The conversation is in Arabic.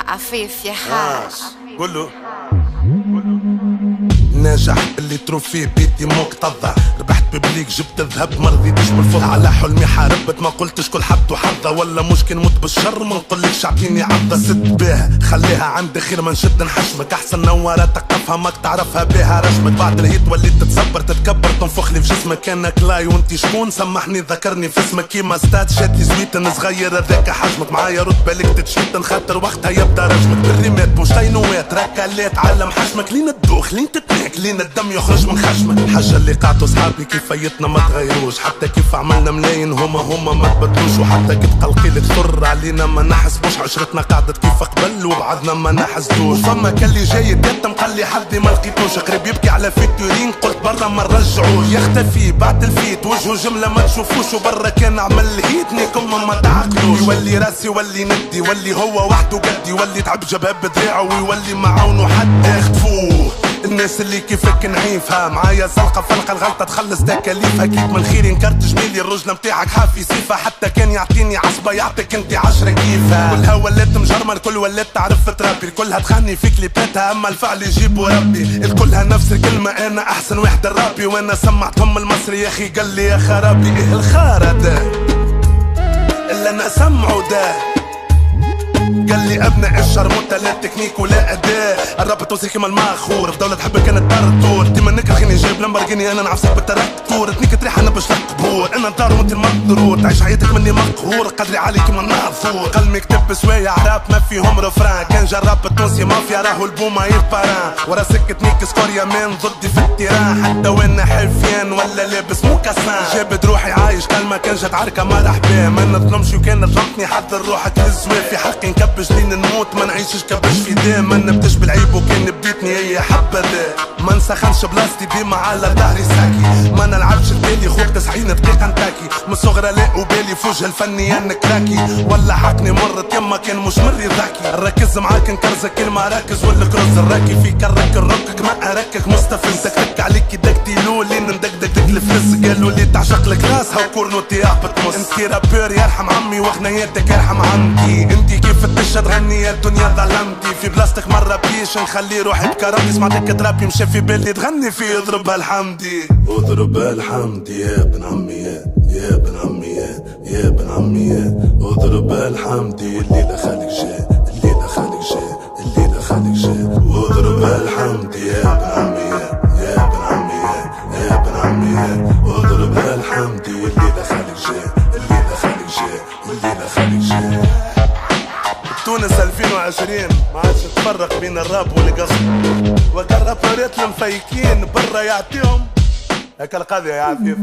عفيف يا حاج قول له ناجح اللي تروفيه بيتي مكتظة، ربحت ببليك جبت الذهب مرضيتش بالفضة، على حلمي حاربت ما قلتش كل حبته حظة، ولا ممكن موت بالشر ما نقولكش عطيني عضة، ست بيها خليها عندي خير ما نشد نحشمك، احسن نوارة تقفها ماك تعرفها بيها رشمك، بعد الهيت وليت تتصبر تتكبر تنفخ لي في جسمك، كانك لاي وانتي شكون سمحني ذكرني في اسمك، كيما ستات شاتي زويت صغير هذاك حجمك، معايا رتبة لك تتشيت نخاطر وقتها يبدا رجمك، بالريمات بوشتينوات ركالات علم حجمك، لين تدوخ لين تتناك لين الدم يخرج من خشمك، الحاجة اللي قعدوا صحابي كيف فايتنا ما تغيروش، حتى كيف عملنا ملاين هما ما تبدلوش، وحتى كي تقلقيلك تفر علينا ما نحسبوش، عشرتنا قعدت كيف قبل وبعضنا ما نحسدوش، فما كاللي جاي يتيتم قال لي حدي ما لقيتوش، قريب يبكي على فيتورين قلت برا ما نرجعوش، يختفي بعد الفيت وجهه جملة ما تشوفوش، وبرا كان عمل هيت نيكم ما تعقلوش، يولي راسي يولي ندي يولي هو وحده قدي، يولي تعب جبهة بدراعه ويولي معاونه حد يخطفوه، الناس اللي كيفك نعيفها معايا زلقة فلقة الغلطة تخلص تكاليفها، كيف من خير نكرت جميلي الرجلة متاعك حافي سيفة، حتى كان يعطيني عصبة يعطيك انت 10 كيفها، كلها ولات مجرمة الكل ولات تعرف تربي، الكلها تغني في كليباتها اما الفعل يجيبوا ربي، الكلها نفس الكلمة انا احسن واحد الرابي، وانا سمعتهم المصري يا اخي قال لي يا خرابي ايه الخارة ده اللي انا سمعه ده، قال لي ابناء الشرموطة لا تكنيك ولا اداء، الراب توصل كيما الماخور في دولة تحب كانت تردور، ديما نكره خيني جايب لامبرجيني انا نعفسك بالتراكتور، تنيك تريح انا باش قبور انا دار وانت المقدرور، تعيش حياتك مني مقهور قدري عالي كيما النافور، قلبي كتب سوايع عراب ما فيهم رفران، كان جراب التونسي مافيا راهو البوما يباران، ورا سكة نيك سكور يا مان ضدي في التيران، حتى وانا حرفيان ولا لابس موكاسان، جابت روحي عايش كلمة كان جات عركة مرحبا، ما نظلمش وكان ظلمتني حذر روحك للزواج، في حقي نكبش لين نموت ما نعيشش كبش في دام، ما نبداش بالعيب وكان بديتني هي حبذا، ما نسخنش بلاصتي ديما على ظهري ساكي، ما نلعبش البالي خوك 90 دقيقة نتاكي، من صغرى لا وبالي في وجه الفني انك راكي، ولا حقني مرت يما كان مش مري ذاكي، نركز معاك نكرزك المراكز والكروز الراكي، في كرك نركك ما اركك مستفز، تك عليك دكتيلو لين ندقدق دك الفلس، قالوا لي تعشق لك راسها وكورنوتي اهبط مص، انتي رابور يرحم عمي وغنياتك يرحم عمتي، انتي كيف تشهد غني يا الدنيا ظلمتي، في بلاستيك مرة بيش نخلي روحي بكرامتي، سمعتك ترابي مشى في بالي تغني في اضربها الحمدي، اضربها الحمدي يا ابن عمي يا ابن عمي يا ابن عمي اضربها الحمدي، الليلة خالك جاء الليلة خالك جاء الليلة خالك جاء، اضربها الحمدي يا ابن عمي يا ابن عمي يا ابن عمي اضربها الحمدي، الليلة خالك جاء الليلة خالك جاء الليلة خالك جاء. تونس 2020 ما عادش تفرق بين الراب والقصد، وكان رابرات المفيكين برا يعطيهم هكا القضية يا عفيف.